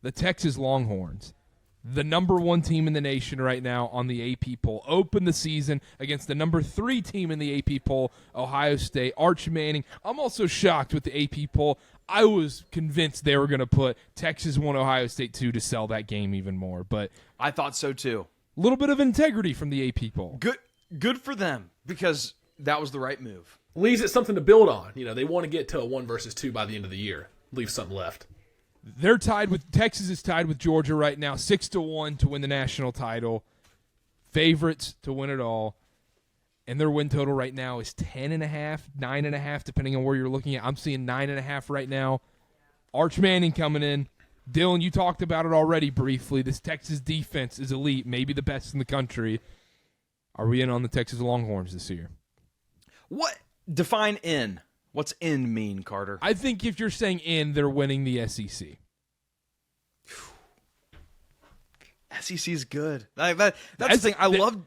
the Texas Longhorns, the number 1 team in the nation right now on the AP poll, open the season against the number 3 team in the AP poll, Ohio State. Arch Manning. I'm also shocked with the AP poll. I was convinced they were going to put Texas 1, Ohio State 2 to sell that game even more. But I thought so too. A little bit of integrity from the AP poll. Good for them, because that was the right move. Leaves it something to build on. They want to get to a 1 versus 2 by the end of the year. Leave something left. They're tied with Texas is tied with Georgia right now, 6-1 to win the national title. Favorites to win it all. And their win total right now is 10.5, 9.5, depending on where you're looking at. I'm seeing 9.5 right now. Arch Manning coming in. Dylan, you talked about it already briefly. This Texas defense is elite, maybe the best in the country. Are we in on the Texas Longhorns this year? What? Define in. What's in mean, Carter? I think if you're saying in, they're winning the SEC. SEC is good. That's the thing. I love.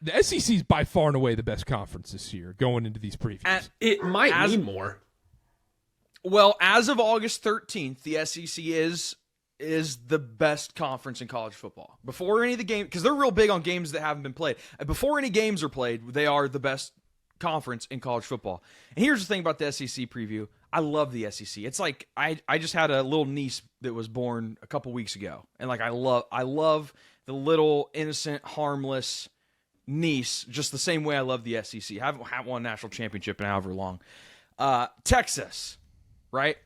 The SEC is by far and away the best conference this year going into these previews. It might mean more. Well, as of August 13th, the SEC is the best conference in college football. Before any of the games, because they're real big on games that haven't been played. Before any games are played, they are the best conference in college football. And here's the thing about the SEC preview. I love the SEC. It's like I just had a little niece that was born a couple weeks ago. And like I love the little innocent, harmless niece just the same way I love the SEC. I haven't won a national championship in however long. Texas, right?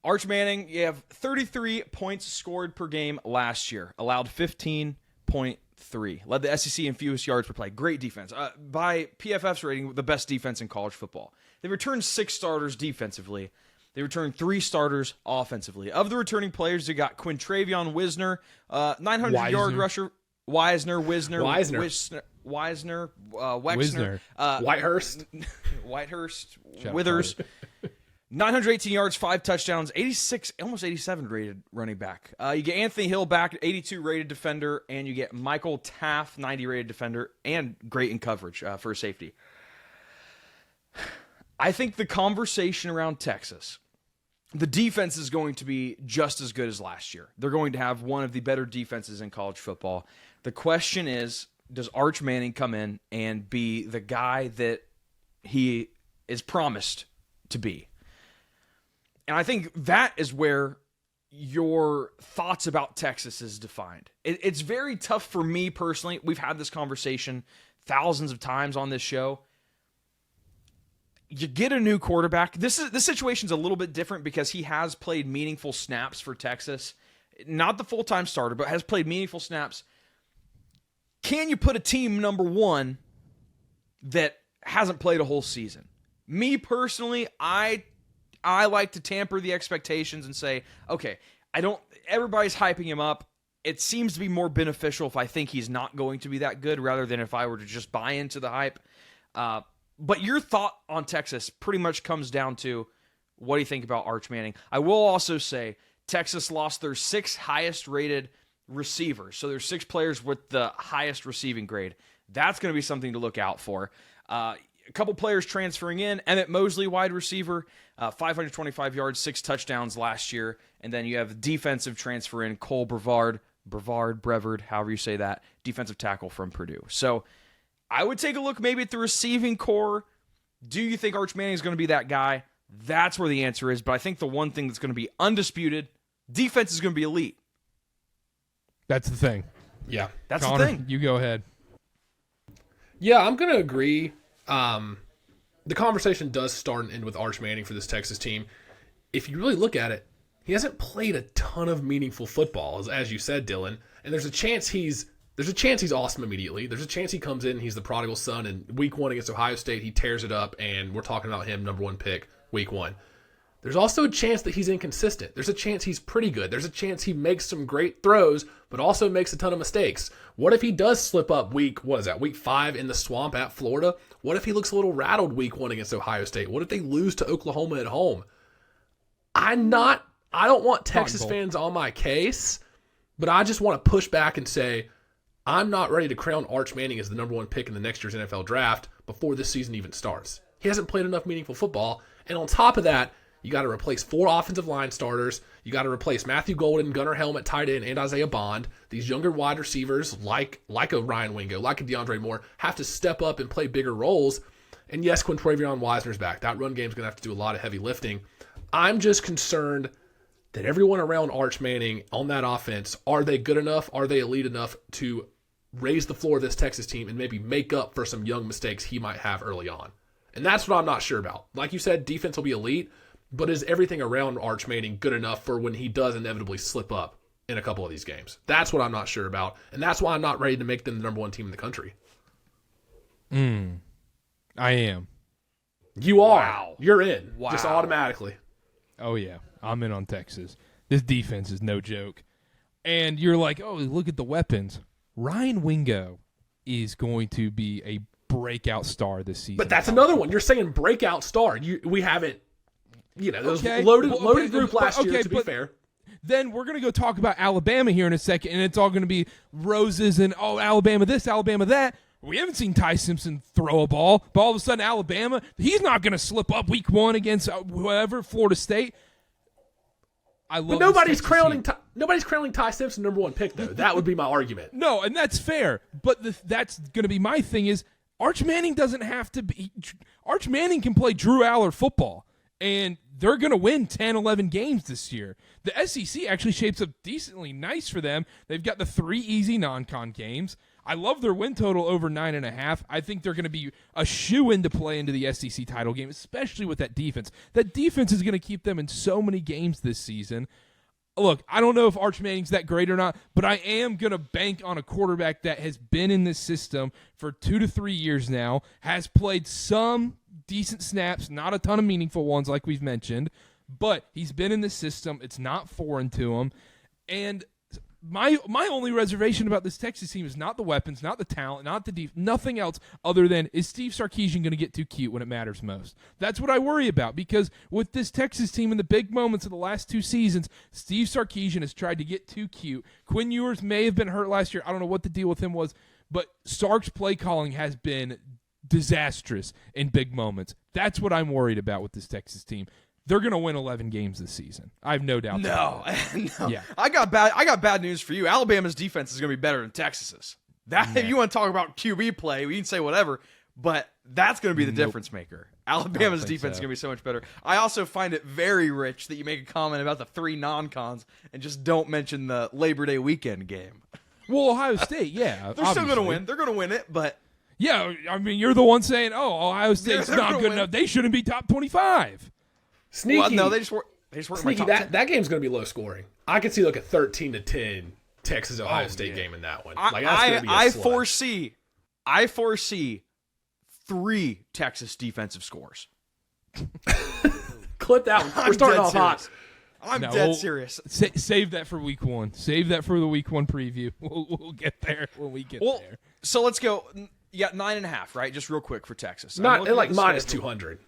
Arch Manning, you have 33 points scored per game last year. Allowed 15.3. Led the SEC in fewest yards per play. Great defense. By PFF's rating, the best defense in college football. They returned 6 starters defensively. They returned 3 starters offensively. Of the returning players, you got Quintravion Wisner, 900-yard rusher. Wexner, Whitehurst, Withers, 918 yards, 5 touchdowns, 86, almost 87 rated running back. You get Anthony Hill back, 82 rated defender, and you get Michael Taft, 90 rated defender, and great in coverage for a safety. I think the conversation around Texas, the defense is going to be just as good as last year. They're going to have one of the better defenses in college football. The question is, does Arch Manning come in and be the guy that he is promised to be? And I think that is where your thoughts about Texas is defined. It's very tough for me personally. We've had this conversation thousands of times on this show. You get a new quarterback. This situation's a little bit different because he has played meaningful snaps for Texas. Not the full-time starter, but has played meaningful snaps. Can you put a team number 1 that hasn't played a whole season? Me personally, I like to tamper the expectations and say, okay, everybody's hyping him up. It seems to be more beneficial if I think he's not going to be that good rather than if I were to just buy into the hype. But your thought on Texas pretty much comes down to, what do you think about Arch Manning? I will also say Texas lost their 6 highest rated receivers. So there's 6 players with the highest receiving grade. That's going to be something to look out for. A couple players transferring in. Emmett Mosley, wide receiver, 525 yards, 6 touchdowns last year. And then you have defensive transfer in Cole Brevard, however you say that, defensive tackle from Purdue. So I would take a look maybe at the receiving core. Do you think Arch Manning is going to be that guy? That's where the answer is. But I think the one thing that's going to be undisputed, defense is going to be elite. That's the thing. Yeah. That's Connor, the thing. You go ahead. Yeah, I'm going to agree. The conversation does start and end with Arch Manning for this Texas team. If you really look at it, he hasn't played a ton of meaningful football, as you said, Dylan. And there's a chance he's awesome immediately. There's a chance he comes in and he's the prodigal son, and week 1 against Ohio State, he tears it up, and we're talking about him, number 1 pick, week 1. There's also a chance that he's inconsistent. There's a chance he's pretty good. There's a chance he makes some great throws, but also makes a ton of mistakes. What if he does slip up week 5 in the swamp at Florida? What if he looks a little rattled week 1 against Ohio State? What if they lose to Oklahoma at home? I don't want Texas fans on my case, but I just want to push back and say, I'm not ready to crown Arch Manning as the number 1 pick in the next year's NFL draft before this season even starts. He hasn't played enough meaningful football, and on top of that, You got to replace 4 offensive line starters. You got to replace Matthew Golden, Gunnar Helm at tight end, and Isaiah Bond. These younger wide receivers, like a Ryan Wingo, like a DeAndre Moore, have to step up and play bigger roles. And yes, Quintravion Wisner's back. That run game's going to have to do a lot of heavy lifting. I'm just concerned that everyone around Arch Manning on that offense, are they good enough? Are they elite enough to raise the floor of this Texas team and maybe make up for some young mistakes he might have early on? And that's what I'm not sure about. Like you said, defense will be elite, but is everything around Arch Manning good enough for when he does inevitably slip up in a couple of these games? That's what I'm not sure about, and that's why I'm not ready to make them the number 1 team in the country. I am. You are. Wow. You're in. Wow. Just automatically. Oh, yeah. I'm in on Texas. This defense is no joke. And you're like, oh, look at the weapons. Ryan Wingo is going to be a breakout star this season. But that's another one. You're saying breakout star. We haven't, there was Okay. loaded group last year, to be but fair. Then we're going to go talk about Alabama here in a second, and it's all going to be roses and, oh, Alabama this, Alabama that. We haven't seen Ty Simpson throw a ball, but all of a sudden Alabama, he's not going to slip up week 1 against whoever, Florida State. I love. But nobody's crowning Ty Simpson number 1 pick, though. That would be my argument. No, and that's fair. But that's going to be my thing is Arch Manning doesn't have to be. Arch Manning can play Drew Aller football, and they're going to win 10, 11 games this year. The SEC actually shapes up decently nice for them. They've got the 3 easy non-con games. I love their win total over 9.5. I think they're going to be a shoe-in to play into the SEC title game, especially with that defense. That defense is going to keep them in so many games this season. Look, I don't know if Arch Manning's that great or not, but I am going to bank on a quarterback that has been in this system for 2 to 3 years now, has played some decent snaps, not a ton of meaningful ones like we've mentioned, but he's been in this system. It's not foreign to him. And my only reservation about this Texas team is not the weapons, not the talent, not the defense, nothing else other than, is Steve Sarkisian going to get too cute when it matters most? That's what I worry about, because with this Texas team in the big moments of the last 2 seasons, Steve Sarkisian has tried to get too cute. Quinn Ewers may have been hurt last year. I don't know what the deal with him was, but Sark's play calling has been disastrous in big moments. That's what I'm worried about with this Texas team. They're going to win 11 games this season. I have no doubt. No. Yeah. I got bad news for you. Alabama's defense is going to be better than Texas's. If you want to talk about QB play, we can say whatever, but that's going to be the difference maker. Alabama's defense is going to be so much better. I also find it very rich that you make a comment about the 3 non-cons and just don't mention the Labor Day weekend game. Well, Ohio State, yeah. They're still going to win. They're going to win it, but yeah, I mean, you're the one saying, "Oh, Ohio State's not good enough. They shouldn't be top 25." Sneaky. Well, no, they just weren't Sneaky. That game's going to be low scoring. I could see like a 13-10 Texas Ohio State game in that one. Like that's going to be a slug. I foresee 3 Texas defensive scores. Clip that one. We're starting off hot. I'm dead serious. Save that for week 1. Save that for the week 1 preview. We'll get there when we get there. So let's go. Yeah, 9.5, right? Just real quick for Texas. Not like minus 200.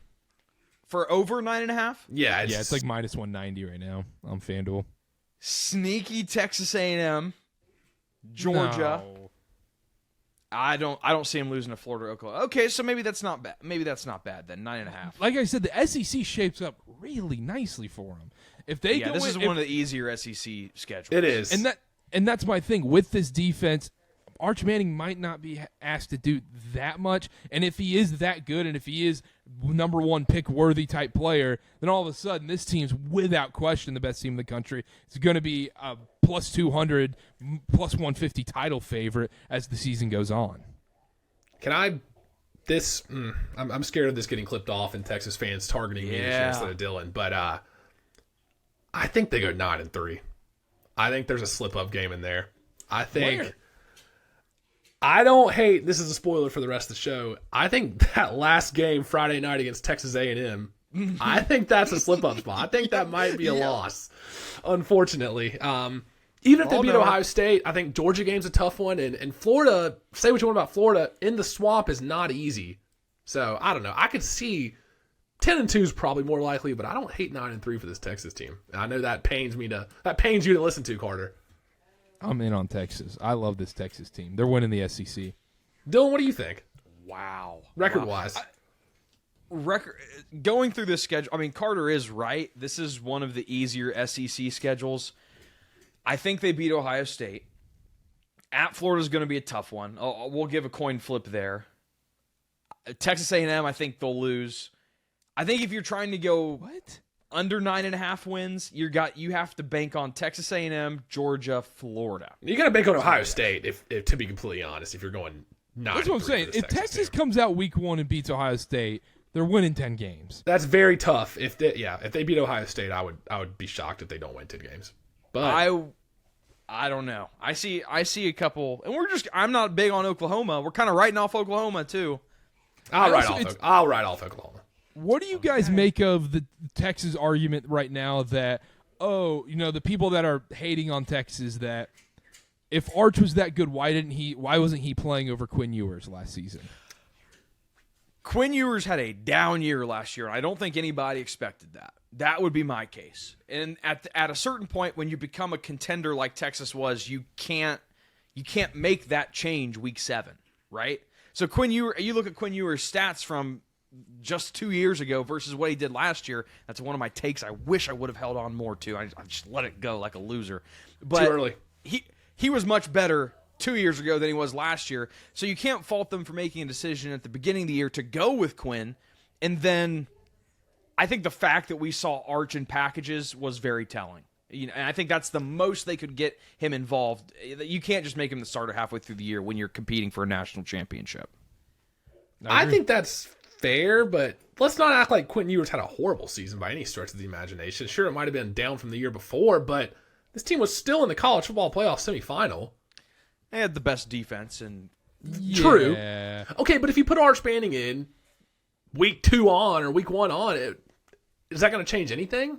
For over 9.5? Yeah, it's like minus 190 right now on FanDuel. Sneaky Texas A&M, Georgia. No. I don't see him losing to Florida or Oklahoma. Okay, so maybe that's not bad. Maybe that's not bad then. 9.5. Like I said, the SEC shapes up really nicely for them. If they this is one of the easier SEC schedules. It is, and that's my thing with this defense. Arch Manning might not be asked to do that much, and if he is that good, and if he is number 1 pick worthy type player, then all of a sudden this team's without question the best team in the country. It's going to be a plus 200, plus 150 title favorite as the season goes on. I'm scared of this getting clipped off and Texas fans targeting me instead of Dylan, but I think they go 9-3. I think there's a slip up game in there. I think. Where? I don't hate. This is a spoiler for the rest of the show. I think that last game Friday night against Texas A&M. I think that's a slip-up spot. I think that might be a loss, unfortunately. Even if they beat Ohio State, I think Georgia game's a tough one. And Florida, say what you want about Florida, in the swamp is not easy. So, I don't know. I could see 10-2 is probably more likely, but I don't hate 9-3 for this Texas team. I know that pains you to listen to, Carter. I'm in on Texas. I love this Texas team. They're winning the SEC. Dylan, what do you think? Wow. Record-wise. going through this schedule, I mean, Karter is right. This is one of the easier SEC schedules. I think they beat Ohio State. At Florida is going to be a tough one. We'll give a coin flip there. Texas A&M, I think they'll lose. I think if you're trying to go under 9.5 wins, you have to bank on Texas A&M, Georgia, Florida. You got to bank on Ohio State, if to be completely honest, if you're going 9. That's what I'm saying. If Texas comes out week 1 and beats Ohio State, they're winning 10 games. That's very tough. If they beat Ohio State, I would be shocked if they don't win 10 games. But I don't know. I see a couple, and I'm not big on Oklahoma. We're kind of writing off Oklahoma too. I'll write off Oklahoma. What do you guys make of the Texas argument right now that, the people that are hating on Texas, that if Arch was that good, why wasn't he playing over Quinn Ewers last season? Quinn Ewers had a down year last year, and I don't think anybody expected that. That would be my case. And at a certain point, when you become a contender like Texas was, you can't make that change week 7, right? So you look at Quinn Ewers' stats from just 2 years ago versus what he did last year. That's one of my takes. I wish I would have held on more to. I just let it go like a loser. But too early. He was much better 2 years ago than he was last year. So you can't fault them for making a decision at the beginning of the year to go with Quinn. And then I think the fact that we saw Arch in packages was very telling. And I think that's the most they could get him involved. You can't just make him the starter halfway through the year when you're competing for a national championship. I think that's fair, but let's not act like Quentin Ewers had a horrible season by any stretch of the imagination. Sure, it might have been down from the year before, but this team was still in the college football playoff semifinal. They had the best defense. True. Okay, but if you put Arch Manning in week 2 on or week 1 on, is that going to change anything?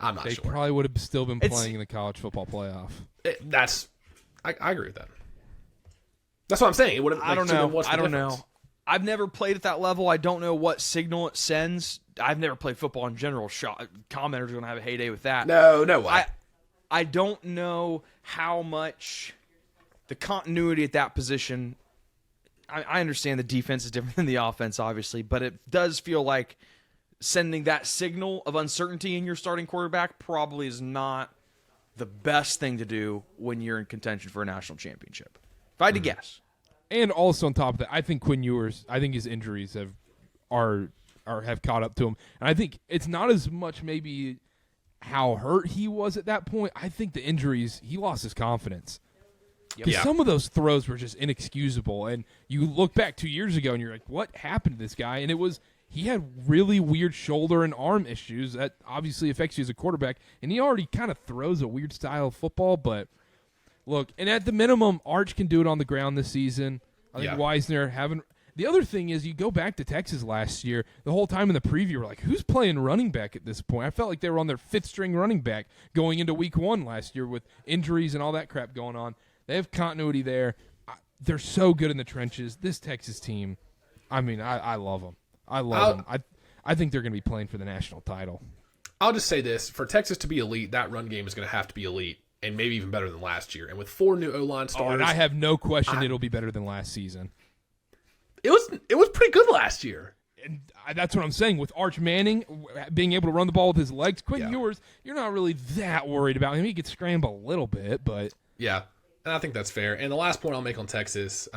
I'm not sure. They probably would have still been playing in the college football playoff. I agree with that. That's what I'm saying. I don't know. I've never played at that level. I don't know what signal it sends. I've never played football in general. Commenters are going to have a heyday with that. No way. I don't know how much the continuity at that position. I understand the defense is different than the offense, obviously, but it does feel like sending that signal of uncertainty in your starting quarterback probably is not the best thing to do when you're in contention for a national championship. If I had to guess. And also on top of that, I think Quinn Ewers, his injuries have caught up to him. And I think it's not as much maybe how hurt he was at that point. I think the injuries, he lost his confidence. Because some of those throws were just inexcusable. And you look back 2 years ago and you're like, what happened to this guy? And he had really weird shoulder and arm issues that obviously affects you as a quarterback. And he already kind of throws a weird style of football, but look, and at the minimum, Arch can do it on the ground this season. I think Wisner having. The other thing is, you go back to Texas last year, the whole time in the preview, we're like, who's playing running back at this point? I felt like they were on their 5th-string running back going into week 1 last year with injuries and all that crap going on. They have continuity there. They're so good in the trenches. This Texas team, I love them. I love them. I think they're going to be playing for the national title. I'll just say this. For Texas to be elite, that run game is going to have to be elite. And maybe even better than last year. And with 4 new O-line starters, and I have no question it'll be better than last season. It was pretty good last year. And that's what I'm saying. With Arch Manning being able to run the ball with his legs, Quentin Ewers, you're not really that worried about him. He could scramble a little bit, but yeah, and I think that's fair. And the last point I'll make on Texas,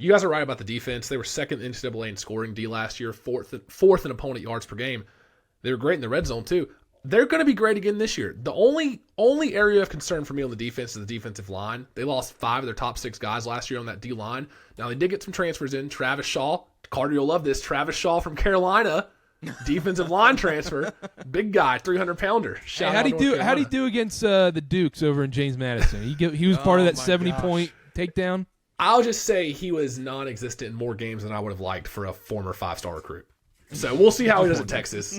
you guys are right about the defense. They were 2nd in NCAA in scoring D last year, 4th in opponent yards per game. They were great in the red zone too. They're going to be great again this year. The only area of concern for me on the defense is the defensive line. They lost 5 of their top 6 guys last year on that D-line. Now, they did get some transfers in. Travis Shaw. Karter, you'll love this. Travis Shaw from Carolina. Defensive line transfer. Big guy, 300-pounder. Hey, how'd he do against the Dukes over in James Madison? He was part of that 70-point takedown? I'll just say he was non-existent in more games than I would have liked for a former 5-star recruit. So we'll see how he does at Texas.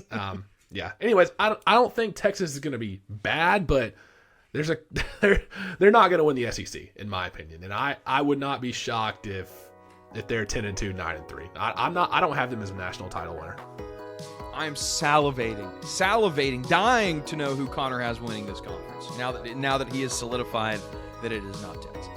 Yeah. Anyways, I don't think Texas is going to be bad, but they're not going to win the SEC in my opinion, and I would not be shocked if they're 10-2, 9-3. I don't have them as a national title winner. I'm salivating, dying to know who Connor has winning this conference. Now that he has solidified that it is not Texas.